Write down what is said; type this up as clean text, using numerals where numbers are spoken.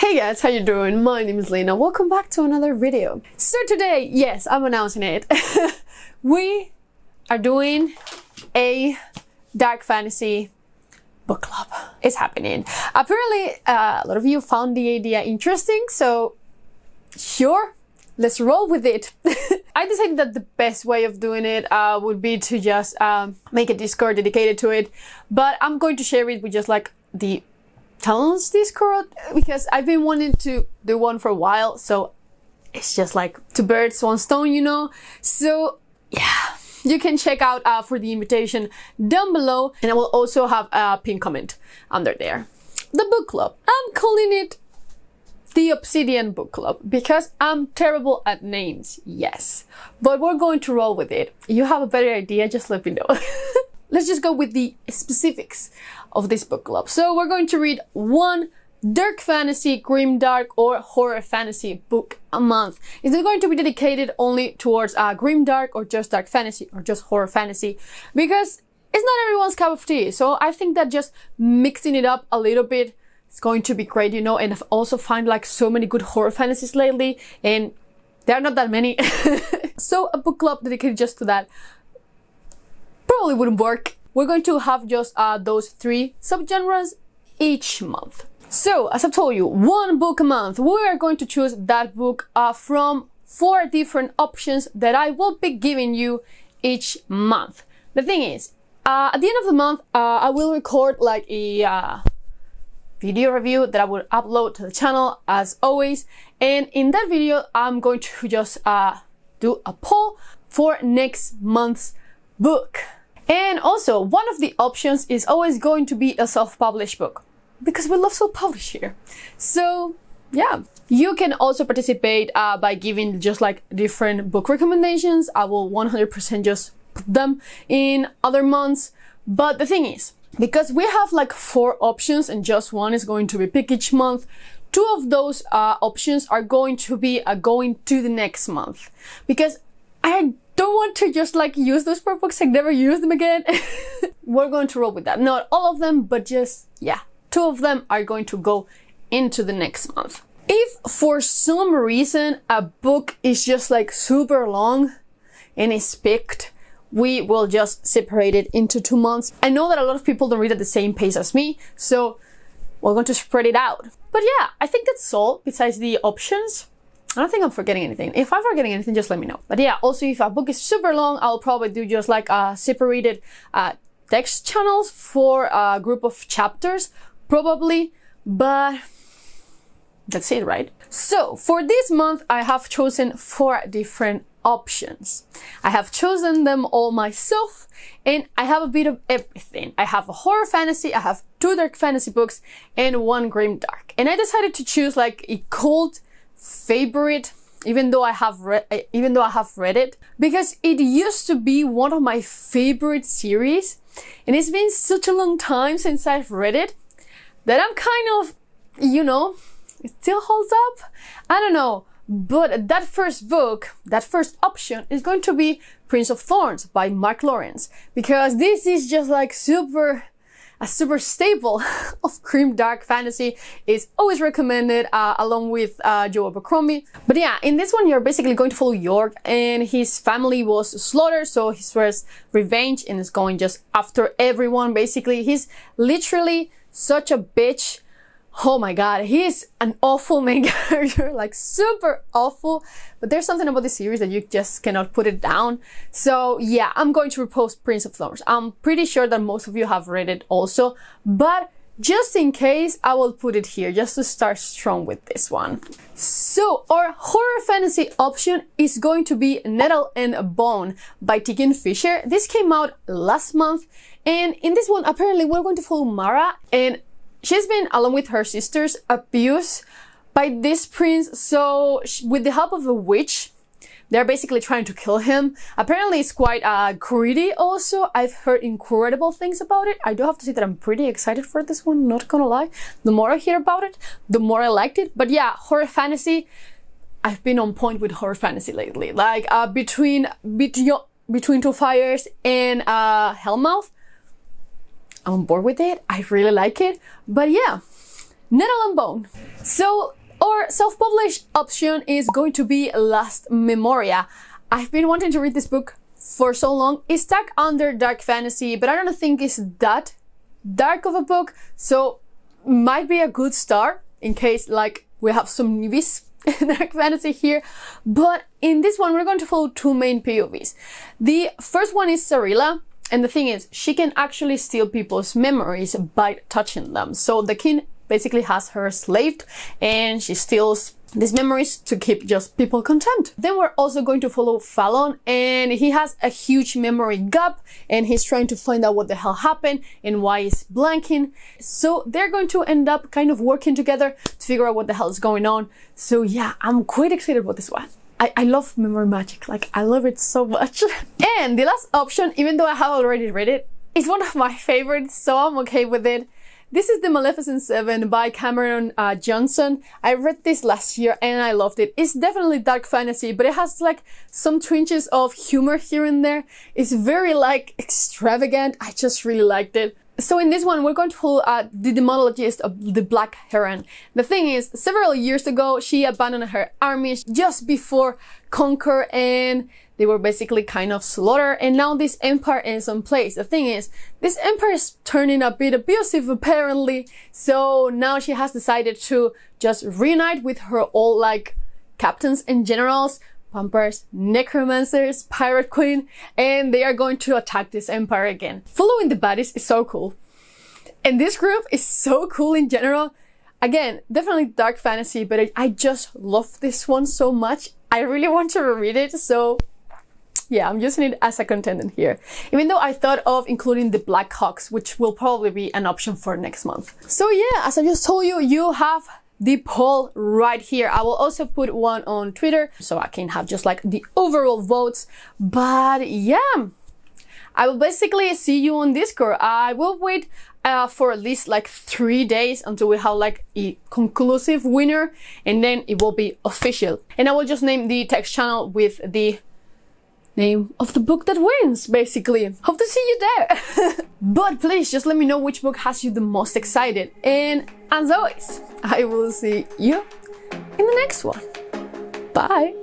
Hey guys, how you doing? My name is Lena. Welcome back to another video. So today, yes, I'm announcing it. We are doing a dark fantasy book club. It's happening. Apparently, a lot of you found the idea interesting, so sure, let's roll with it. I decided that the best way of doing it would be to just make a Discord dedicated to it, but I'm going to share it with just like the Talents Discord because I've been wanting to do one for a while, so it's just like two birds, one stone, you know? So yeah, you can check out for the invitation down below, and I will also have a pinned comment under there. The book club. I'm calling it the Obsidian Book Club because I'm terrible at names, yes. But we're going to roll with it. If you have a better idea, just let me know. Let's just go with the specifics of this book club. So we're going to read one dark fantasy, grimdark, or horror fantasy book a month. Is it going to be dedicated only towards grimdark, or just dark fantasy, or just horror fantasy? Because it's not everyone's cup of tea. So I think that just mixing it up a little bit is going to be great, you know. And I've also found like so many good horror fantasies lately, and there are not that many. So a book club dedicated just to that probably wouldn't work. We're going to have just those three subgenres each month. So, as I've told you, one book a month. We are going to choose that book from 4 different options that I will be giving you each month. The thing is, at the end of the month, I will record like a video review that I will upload to the channel as always. And in that video, I'm going to just do a poll for next month's book. And also, one of the options is always going to be a self-published book, because we love self-publish here. So yeah, you can also participate by giving just like different book recommendations. I will 100% just put them in other months. But the thing is, because we have like 4 options and just one is going to be picked each month, 2 of those options are going to be going to the next month, because I don't want to just like use those 4 books and never use them again. We're going to roll with that. Not all of them, but just, yeah, 2 of them are going to go into the next month. If for some reason a book is just like super long and is picked, we will just separate it into 2 months. I know that a lot of people don't read at the same pace as me, so we're going to spread it out. But yeah, I think that's all besides the options. I don't think I'm forgetting anything. If I'm forgetting anything, just let me know. But yeah, also if a book is super long, I'll probably do just like separated text channels for a group of chapters, probably. But that's it, right? So for this month, I have chosen 4 different options. I have chosen them all myself, and I have a bit of everything. I have a horror fantasy, I have 2 dark fantasy books, and 1 grimdark. And I decided to choose like a cult favorite, even though I have read it, because it used to be one of my favorite series, and it's been such a long time since I've read it that I'm kind of, you know, it still holds up. I don't know, but that first book, that first option is going to be Prince of Thorns by Mark Lawrence, because this is just like a super staple of grimdark fantasy. Is always recommended along with Joe Abercrombie. But yeah, in this one you're basically going to follow York, and his family was slaughtered, so he swears revenge and is going just after everyone. Basically, he's literally such a bitch. Oh my god, he's an awful main character, like super awful. But there's something about this series that you just cannot put it down. So yeah, I'm going to repost Prince of Thorns. I'm pretty sure that most of you have read it also, but just in case, I will put it here just to start strong with this one. So our horror fantasy option is going to be Nettle and Bone by Tegan Fisher. This came out last month, and in this one apparently we're going to follow Mara, and she's been, along with her sisters, abused by this prince. So with the help of a witch, they're basically trying to kill him. Apparently it's quite greedy also. I've heard incredible things about it. I do have to say that I'm pretty excited for this one, not gonna lie. The more I hear about it, the more I liked it. But yeah, horror fantasy, I've been on point with horror fantasy lately. Like between Two Fires and Hellmouth, I'm on board with it. I really like it. But yeah, Nettle and Bone. So our self-published option is going to be Last Memoria. I've been wanting to read this book for so long. It's tagged under dark fantasy, but I don't think it's that dark of a book, so might be a good start in case like we have some newbies in dark fantasy here. But in this one, we're going to follow two main POVs. The first one is Sarilla, and the thing is, she can actually steal people's memories by touching them. So the king basically has her slaved, and she steals these memories to keep just people content. Then we're also going to follow Fallon, and he has a huge memory gap, and he's trying to find out what the hell happened and why he's blanking. So they're going to end up kind of working together to figure out what the hell is going on. So yeah, I'm quite excited about this one. I love memory magic, like I love it so much. And the last option, even though I have already read it, is one of my favorites, so I'm okay with it. This is the Maleficent 7 by Cameron Johnson. I read this last year and I loved it. It's definitely dark fantasy, but it has like some twinges of humor here and there. It's very like extravagant. I just really liked it. So in this one, we're going to follow the demonologist of the Black Heron. The thing is, several years ago, she abandoned her army just before Conquer, and they were basically kind of slaughtered, and now this empire is in place. The thing is, this empire is turning a bit abusive apparently, so now she has decided to just reunite with her old like captains and generals, vampires, necromancers, pirate queen, and they are going to attack this empire again. Following the baddies is so cool. And this group is so cool in general. Again, definitely dark fantasy, but I just love this one so much. I really want to reread it, so yeah, I'm using it as a contender here. Even though I thought of including the Black Hawks, which will probably be an option for next month. So yeah, as I just told you, you have the poll right here. I will also put one on Twitter so I can have just like the overall votes. But yeah, I will basically see you on Discord. I will wait for at least like 3 days until we have like a conclusive winner, and then it will be official. And I will just name the text channel with the name of the book that wins, basically. Hope to see you there. But please just let me know which book has you the most excited. And as always, I will see you in the next one. Bye.